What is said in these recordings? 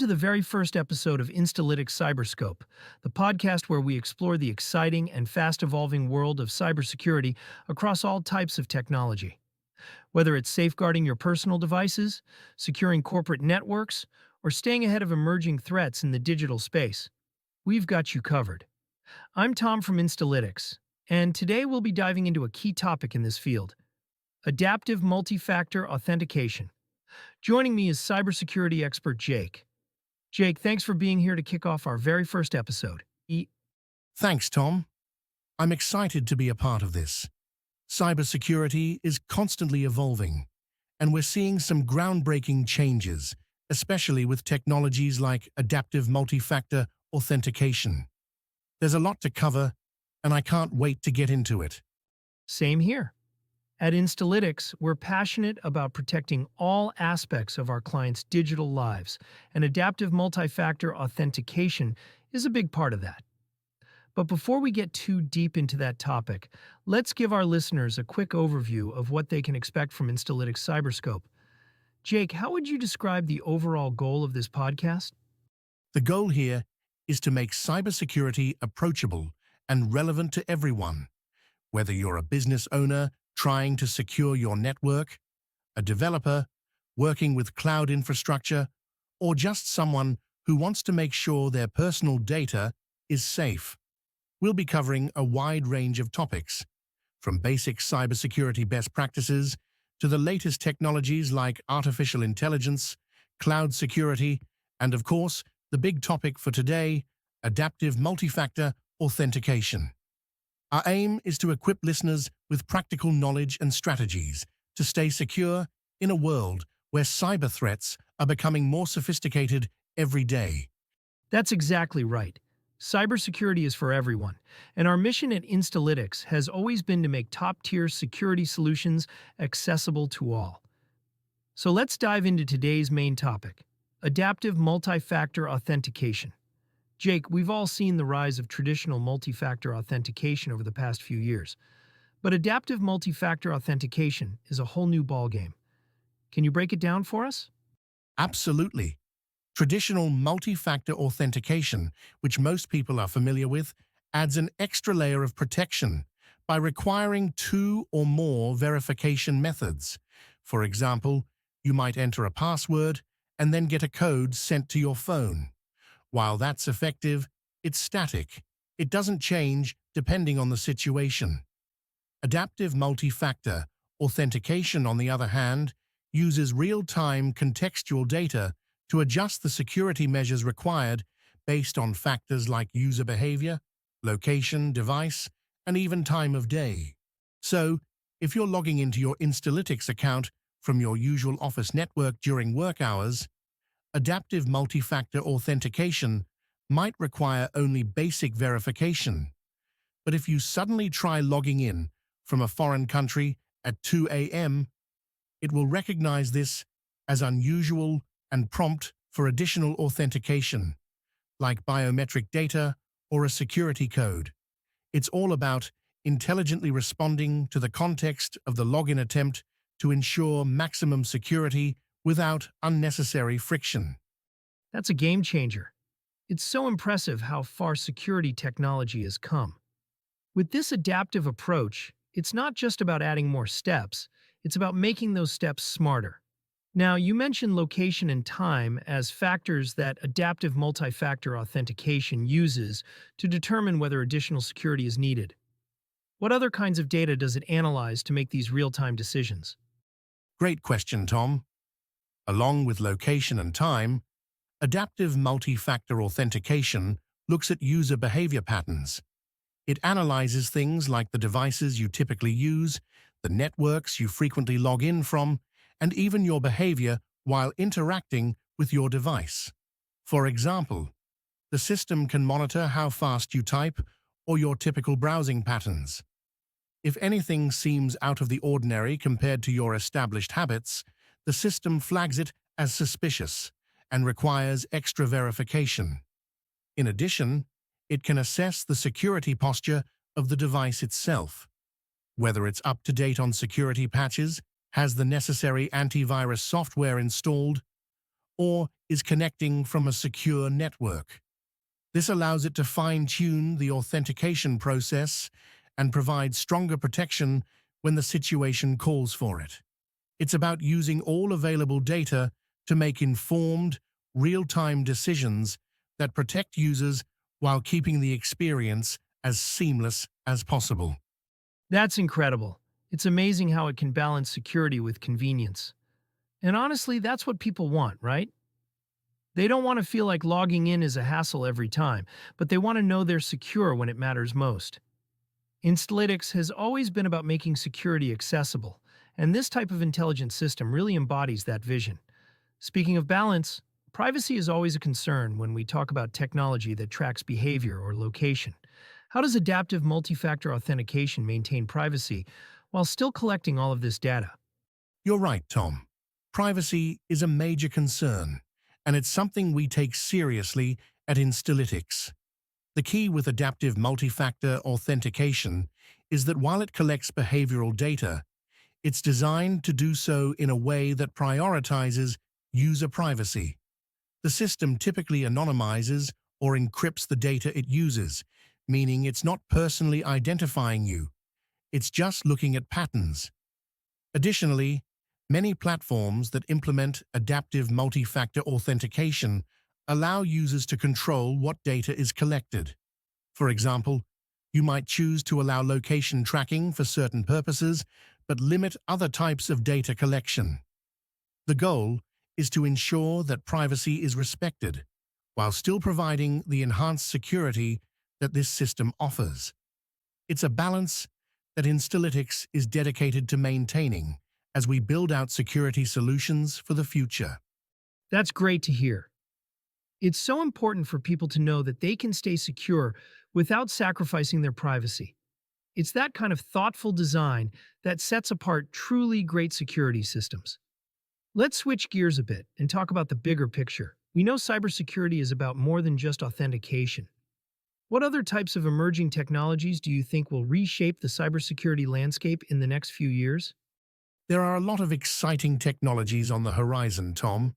to the very first episode of Instalytics Cyberscope, the podcast where we explore the exciting and fast-evolving world of cybersecurity across all types of technology. Whether it's safeguarding your personal devices, securing corporate networks, or staying ahead of emerging threats in the digital space, we've got you covered. I'm Tom from Instalytics, and today we'll be diving into a key topic in this field: adaptive multi-factor authentication. Joining me is cybersecurity expert Jake. Jake, thanks for being here to kick off our very first episode. Thanks, Tom. I'm excited to be a part of this. Cybersecurity is constantly evolving, and we're seeing some groundbreaking changes, especially with technologies like adaptive multi-factor authentication. There's a lot to cover, and I can't wait to get into it. Same here. At Instalytics, we're passionate about protecting all aspects of our clients' digital lives, and adaptive multi-factor authentication is a big part of that. But before we get too deep into that topic, let's give our listeners a quick overview of what they can expect from Instalytics Cyberscope. Jake, how would you describe the overall goal of this podcast? The goal here is to make cybersecurity approachable and relevant to everyone, whether you're a business owner trying to secure your network, a developer working with cloud infrastructure, or just someone who wants to make sure their personal data is safe. We'll be covering a wide range of topics, from basic cybersecurity best practices to the latest technologies like artificial intelligence, cloud security, and of course, the big topic for today, adaptive multi-factor authentication. Our aim is to equip listeners with practical knowledge and strategies to stay secure in a world where cyber threats are becoming more sophisticated every day. That's exactly right. Cybersecurity is for everyone, and our mission at Instalytics has always been to make top-tier security solutions accessible to all. So let's dive into today's main topic: adaptive multi-factor authentication. Jake, we've all seen the rise of traditional multi-factor authentication over the past few years, but adaptive multi-factor authentication is a whole new ballgame. Can you break it down for us? Absolutely. Traditional multi-factor authentication, which most people are familiar with, adds an extra layer of protection by requiring two or more verification methods. For example, you might enter a password and then get a code sent to your phone. While that's effective, it's static. It doesn't change depending on the situation. Adaptive multi-factor authentication, on the other hand, uses real-time contextual data to adjust the security measures required based on factors like user behavior, location, device, and even time of day. So, if you're logging into your Instalytics account from your usual office network during work hours, adaptive multi-factor authentication might require only basic verification. But if you suddenly try logging in from a foreign country at 2 a.m., it will recognize this as unusual and prompt for additional authentication, like biometric data or a security code. It's all about intelligently responding to the context of the login attempt to ensure maximum security without unnecessary friction. That's a game changer. It's so impressive how far security technology has come. With this adaptive approach, it's not just about adding more steps, it's about making those steps smarter. Now, you mentioned location and time as factors that adaptive multi-factor authentication uses to determine whether additional security is needed. What other kinds of data does it analyze to make these real-time decisions? Great question, Tom. Along with location and time, adaptive multi-factor authentication looks at user behavior patterns. It analyzes things like the devices you typically use, the networks you frequently log in from, and even your behavior while interacting with your device. For example, the system can monitor how fast you type or your typical browsing patterns. If anything seems out of the ordinary compared to your established habits, the system flags it as suspicious and requires extra verification. In addition, it can assess the security posture of the device itself, whether it's up to date on security patches, has the necessary antivirus software installed, or is connecting from a secure network. This allows it to fine-tune the authentication process and provide stronger protection when the situation calls for it. It's about using all available data to make informed, real-time decisions that protect users while keeping the experience as seamless as possible. That's incredible. It's amazing how it can balance security with convenience. And honestly, that's what people want, right? They don't want to feel like logging in is a hassle every time, but they want to know they're secure when it matters most. Instalytics has always been about making security accessible, and this type of intelligent system really embodies that vision. Speaking of balance, privacy is always a concern when we talk about technology that tracks behavior or location. How does adaptive multi-factor authentication maintain privacy while still collecting all of this data? You're right, Tom. Privacy is a major concern, and it's something we take seriously at Instalytics. The key with adaptive multi-factor authentication is that while it collects behavioral data, it's designed to do so in a way that prioritizes user privacy. The system typically anonymizes or encrypts the data it uses, meaning it's not personally identifying you. It's just looking at patterns. Additionally, many platforms that implement adaptive multi-factor authentication allow users to control what data is collected. For example, you might choose to allow location tracking for certain purposes, but limit other types of data collection. The goal is to ensure that privacy is respected, while still providing the enhanced security that this system offers. It's a balance that Instalytics is dedicated to maintaining as we build out security solutions for the future. That's great to hear. It's so important for people to know that they can stay secure without sacrificing their privacy. It's that kind of thoughtful design that sets apart truly great security systems. Let's switch gears a bit and talk about the bigger picture. We know cybersecurity is about more than just authentication. What other types of emerging technologies do you think will reshape the cybersecurity landscape in the next few years? There are a lot of exciting technologies on the horizon, Tom.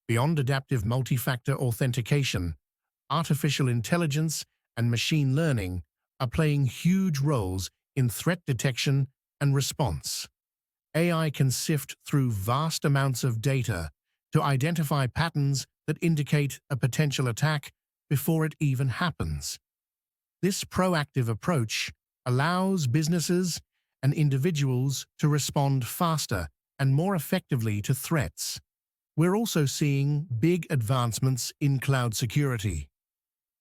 Beyond adaptive multi-factor authentication, artificial intelligence and machine learning are playing huge roles in threat detection and response. AI can sift through vast amounts of data to identify patterns that indicate a potential attack before it even happens. This proactive approach allows businesses and individuals to respond faster and more effectively to threats. We're also seeing big advancements in cloud security.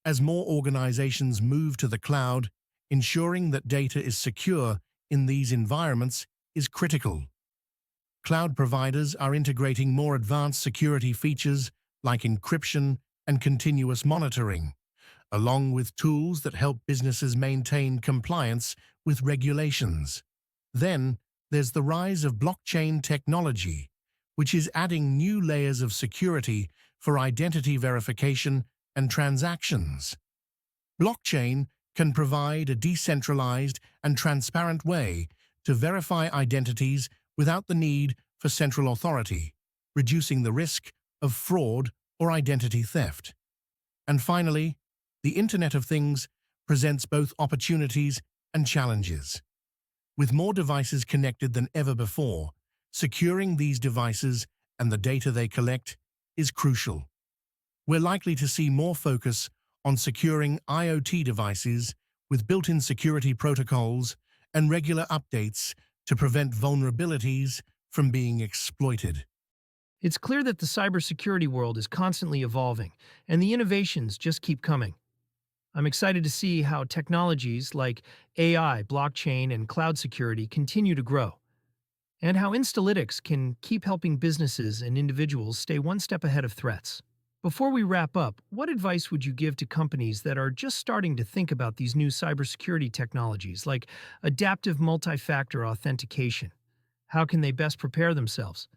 As more organizations move to the cloud, ensuring that data is secure in these environments is critical. Cloud providers are integrating more advanced security features like encryption and continuous monitoring, along with tools that help businesses maintain compliance with regulations. Then, there's the rise of blockchain technology, which is adding new layers of security for identity verification and transactions. Blockchain can provide a decentralized and transparent way to verify identities without the need for central authority, reducing the risk of fraud or identity theft. And finally, the Internet of Things presents both opportunities and challenges. With more devices connected than ever before, securing these devices and the data they collect is crucial. We're likely to see more focus on securing IoT devices with built-in security protocols and regular updates to prevent vulnerabilities from being exploited. It's clear that the cybersecurity world is constantly evolving, and the innovations just keep coming. I'm excited to see how technologies like AI, blockchain, and cloud security continue to grow, and how Instalytics can keep helping businesses and individuals stay one step ahead of threats. Before we wrap up, what advice would you give to companies that are just starting to think about these new cybersecurity technologies like adaptive multi-factor authentication? How can they best prepare themselves?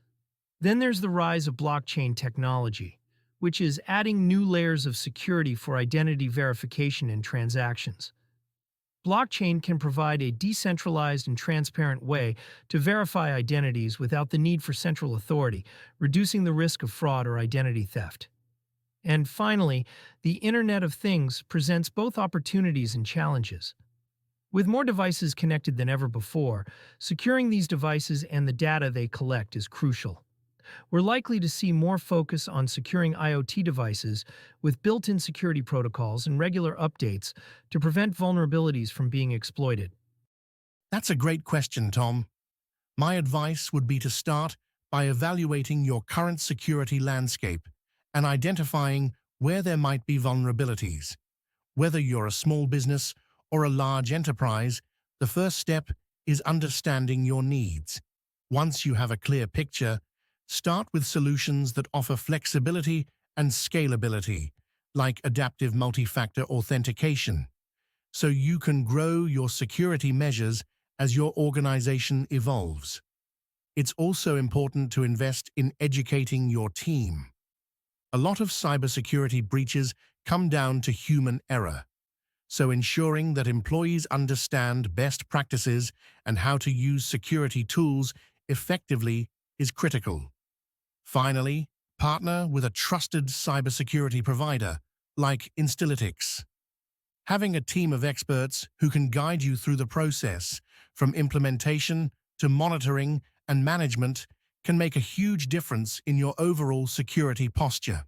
Then there's the rise of blockchain technology, which is adding new layers of security for identity verification and transactions. Blockchain can provide a decentralized and transparent way to verify identities without the need for central authority, reducing the risk of fraud or identity theft. And finally, the Internet of Things presents both opportunities and challenges. With more devices connected than ever before, securing these devices and the data they collect is crucial. We're likely to see more focus on securing IoT devices with built-in security protocols and regular updates to prevent vulnerabilities from being exploited. That's a great question, Tom. My advice would be to start by evaluating your current security landscape and identifying where there might be vulnerabilities. Whether you're a small business or a large enterprise, the first step is understanding your needs. Once you have a clear picture, start with solutions that offer flexibility and scalability, like adaptive multi-factor authentication, so you can grow your security measures as your organization evolves. It's also important to invest in educating your team. A lot of cybersecurity breaches come down to human error, so ensuring that employees understand best practices and how to use security tools effectively is critical. Finally, partner with a trusted cybersecurity provider like Instalytics. Having a team of experts who can guide you through the process, from implementation to monitoring and management, can make a huge difference in your overall security posture.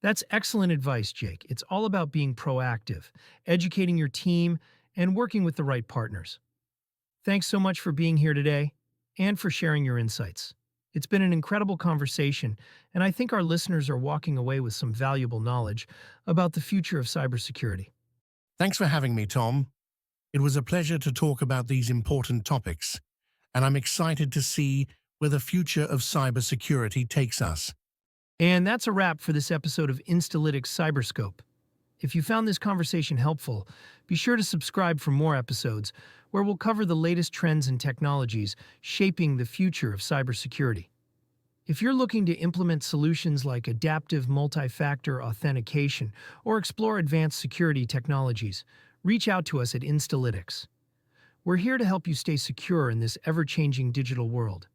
That's excellent advice, Jake. It's all about being proactive, educating your team, and working with the right partners. Thanks so much for being here today and for sharing your insights. It's been an incredible conversation, and I think our listeners are walking away with some valuable knowledge about the future of cybersecurity. Thanks for having me, Tom. It was a pleasure to talk about these important topics, and I'm excited to see where the future of cybersecurity takes us. And that's a wrap for this episode of Instalytics Cyberscope. If you found this conversation helpful, be sure to subscribe for more episodes where we'll cover the latest trends and technologies shaping the future of cybersecurity. If you're looking to implement solutions like adaptive multi-factor authentication or explore advanced security technologies, reach out to us at Instalytics. We're here to help you stay secure in this ever-changing digital world.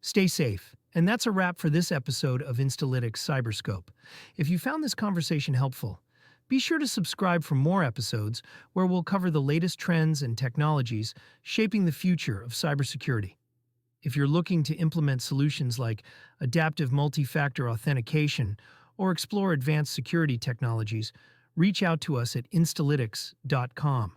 Stay safe. And that's a wrap for this episode of Instalytics Cyberscope. If you found this conversation helpful, be sure to subscribe for more episodes where we'll cover the latest trends and technologies shaping the future of cybersecurity. If you're looking to implement solutions like adaptive multi-factor authentication or explore advanced security technologies, reach out to us at instalytics.com.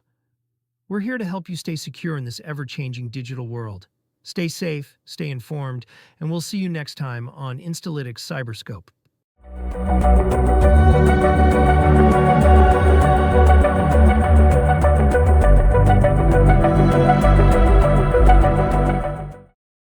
We're here to help you stay secure in this ever-changing digital world. Stay safe, stay informed, and we'll see you next time on Instalytics Cyberscope.